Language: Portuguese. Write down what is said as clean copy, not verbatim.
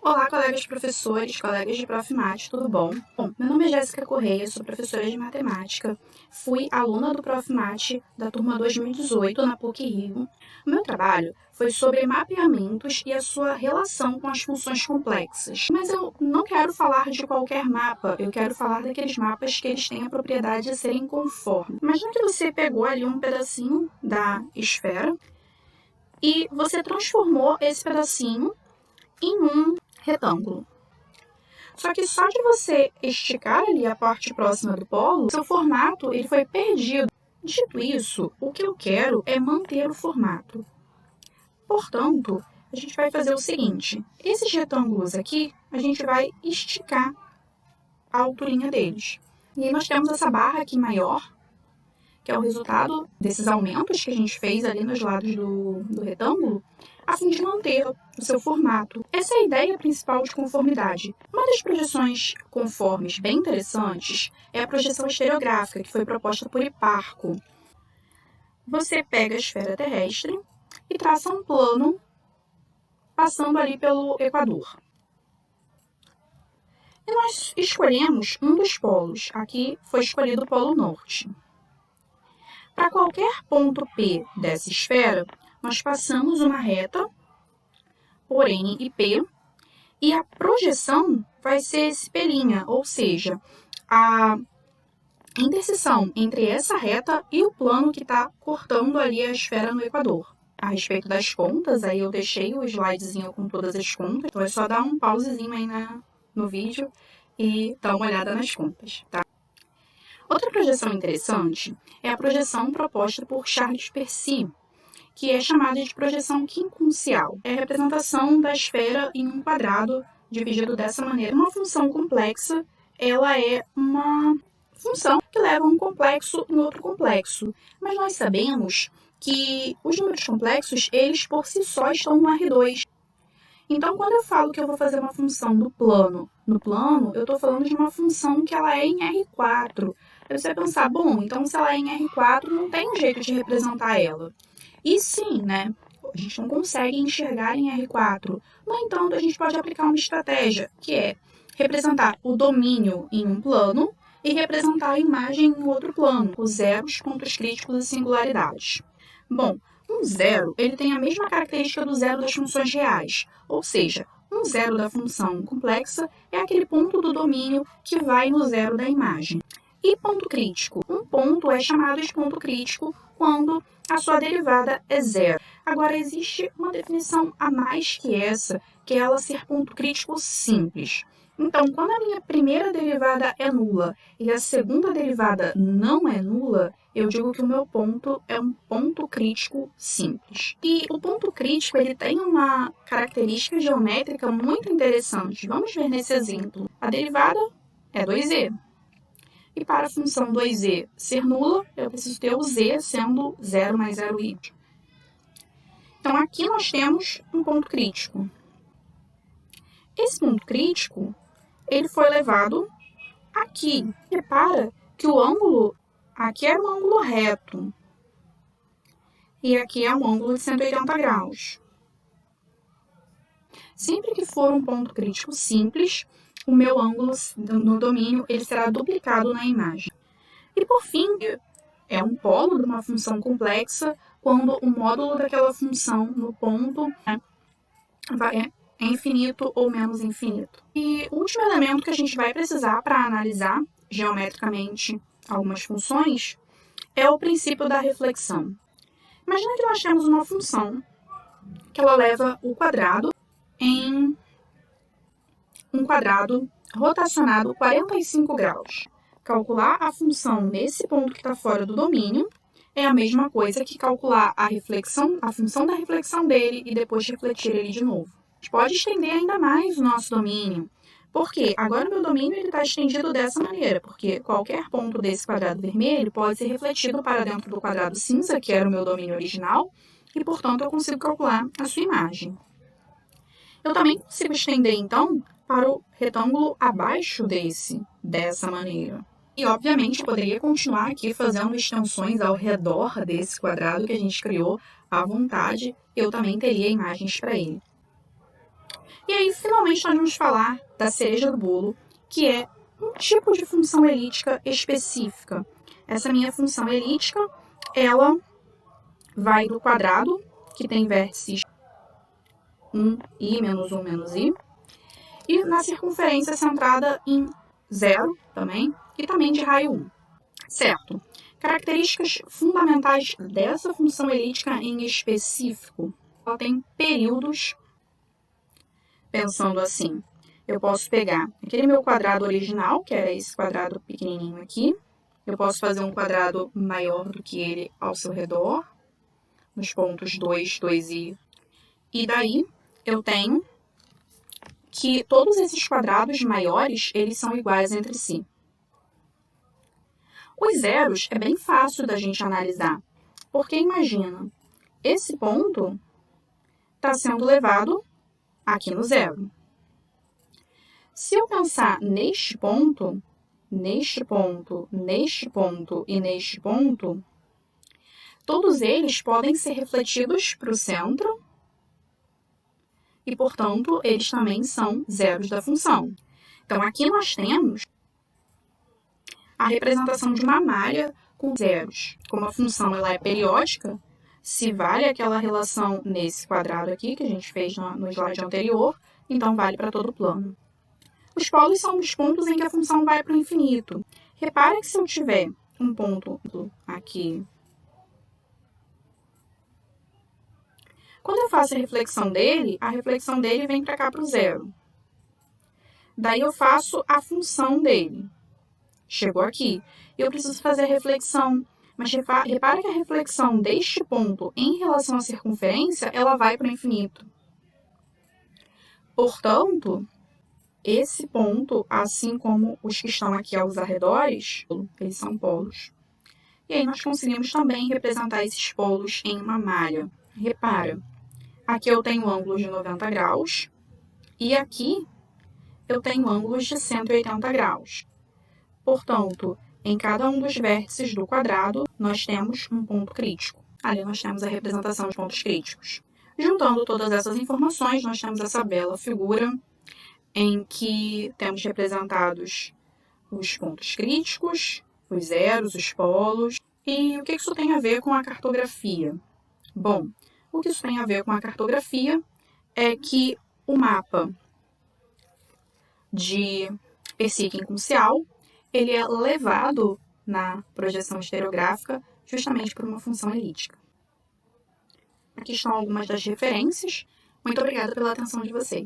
Olá, colegas professores, colegas de Profmat, tudo bom? Bom, meu nome é Jéssica Correia, sou professora de matemática, fui aluna do Profmat da turma 2018 na PUC-Rio. O meu trabalho foi sobre mapeamentos e a sua relação com as funções complexas. Mas eu não quero falar de qualquer mapa, eu quero falar daqueles mapas que eles têm a propriedade de serem conformes. Imagina que você pegou ali um pedacinho da esfera e você transformou esse pedacinho em um retângulo. Só que só de você esticar ali a parte próxima do polo, seu formato ele foi perdido. Dito isso, o que eu quero é manter o formato. Portanto, a gente vai fazer o seguinte, esses retângulos aqui, a gente vai esticar a alturinha deles. E aí nós temos essa barra aqui maior, que é o resultado desses aumentos que a gente fez ali nos lados do retângulo, a fim de manter o seu formato. Essa é a ideia principal de conformidade. Uma das projeções conformes bem interessantes é a projeção estereográfica, que foi proposta por Hiparco. Você pega a esfera terrestre e traça um plano passando ali pelo Equador. E nós escolhemos um dos polos. Aqui foi escolhido o Polo Norte. Para qualquer ponto P dessa esfera, nós passamos uma reta por N e P, e a projeção vai ser esse P', ou seja, a interseção entre essa reta e o plano que está cortando ali a esfera no Equador. A respeito das contas, aí eu deixei o slidezinho com todas as contas, então é só dar um pausezinho aí no vídeo e dar uma olhada nas contas, tá? Outra projeção interessante é a projeção proposta por Charles Peirce, que é chamada de projeção quincunциal. É a representação da esfera em um quadrado dividido dessa maneira. Uma função complexa, ela é uma função que leva um complexo em outro complexo. Mas nós sabemos que os números complexos, eles por si só estão no R2. Então, quando eu falo que eu vou fazer uma função no plano, eu estou falando de uma função que ela é em R4. Aí você vai pensar, bom, então se ela é em R4, não tem um jeito de representar ela. E sim, né? A gente não consegue enxergar em R4. No entanto, a gente pode aplicar uma estratégia, que é representar o domínio em um plano e representar a imagem em outro plano, os zeros, pontos críticos e singularidades. Bom, um zero ele tem a mesma característica do zero das funções reais, ou seja, um zero da função complexa é aquele ponto do domínio que vai no zero da imagem. E ponto crítico? Um ponto é chamado de ponto crítico quando a sua derivada é zero. Agora, existe uma definição a mais que essa, que é ela ser ponto crítico simples. Então, quando a minha primeira derivada é nula e a segunda derivada não é nula, eu digo que o meu ponto é um ponto crítico simples. E o ponto crítico ele tem uma característica geométrica muito interessante. Vamos ver nesse exemplo. A derivada é 2e. E para a função 2e ser nula, eu preciso ter o z sendo 0 mais 0i. Então, aqui nós temos um ponto crítico. Esse ponto crítico, ele foi levado aqui. Repara que o ângulo aqui é um ângulo reto. E aqui é um ângulo de 180 graus. Sempre que for um ponto crítico simples, o meu ângulo no domínio ele será duplicado na imagem. E por fim, é um polo de uma função complexa quando o módulo daquela função no ponto é infinito ou menos infinito. E o último elemento que a gente vai precisar para analisar geometricamente algumas funções é o princípio da reflexão. Imagina que nós temos uma função que ela leva o quadrado em um quadrado rotacionado 45 graus. Calcular a função nesse ponto que está fora do domínio é a mesma coisa que calcular a função da reflexão dele e depois refletir ele de novo. A gente pode estender ainda mais o nosso domínio. Por quê? Agora o meu domínio está estendido dessa maneira, porque qualquer ponto desse quadrado vermelho pode ser refletido para dentro do quadrado cinza, que era o meu domínio original, e, portanto, eu consigo calcular a sua imagem. Eu também consigo estender, então, para o retângulo abaixo dessa maneira. E, obviamente, poderia continuar aqui fazendo extensões ao redor desse quadrado que a gente criou à vontade. Eu também teria imagens para ele. E aí, finalmente, nós vamos falar da cereja do bolo, que é um tipo de função elíptica específica. Essa minha função elíptica, ela vai do quadrado, que tem vértices 1i menos 1 menos i, e na circunferência centrada em 0 também, e também de raio 1. Certo. Características fundamentais dessa função elíptica em específico. Ela tem períodos, pensando assim, eu posso pegar aquele meu quadrado original, que era esse quadrado pequenininho aqui, eu posso fazer um quadrado maior do que ele ao seu redor, nos pontos 2, 2i, e daí eu tenho que todos esses quadrados maiores, eles são iguais entre si. Os zeros é bem fácil da gente analisar, porque imagina, esse ponto está sendo levado aqui no zero. Se eu pensar neste ponto, neste ponto, neste ponto e neste ponto, todos eles podem ser refletidos para o centro e, portanto, eles também são zeros da função. Então, aqui nós temos a representação de uma malha com zeros. Como a função ela é periódica, se vale aquela relação nesse quadrado aqui, que a gente fez no slide anterior, então vale para todo o plano. Os polos são os pontos em que a função vai para o infinito. Repara que se eu tiver um ponto aqui, quando eu faço a reflexão dele vem para cá para o zero. Daí eu faço a função dele. Chegou aqui. Eu preciso fazer a reflexão. Mas repara que a reflexão deste ponto em relação à circunferência, ela vai para o infinito. Portanto, esse ponto, assim como os que estão aqui aos arredores, eles são polos. E aí nós conseguimos também representar esses polos em uma malha. Repara, aqui eu tenho ângulos de 90 graus e aqui eu tenho ângulos de 180 graus. Portanto, em cada um dos vértices do quadrado, nós temos um ponto crítico. Ali nós temos a representação de pontos críticos. Juntando todas essas informações, nós temos essa bela figura em que temos representados os pontos críticos, os zeros, os polos. E o que isso tem a ver com a cartografia? Bom, o que isso tem a ver com a cartografia é que o mapa de Percy-Quincuncial ele é levado na projeção estereográfica justamente por uma função elíptica. Aqui estão algumas das referências. Muito obrigada pela atenção de vocês.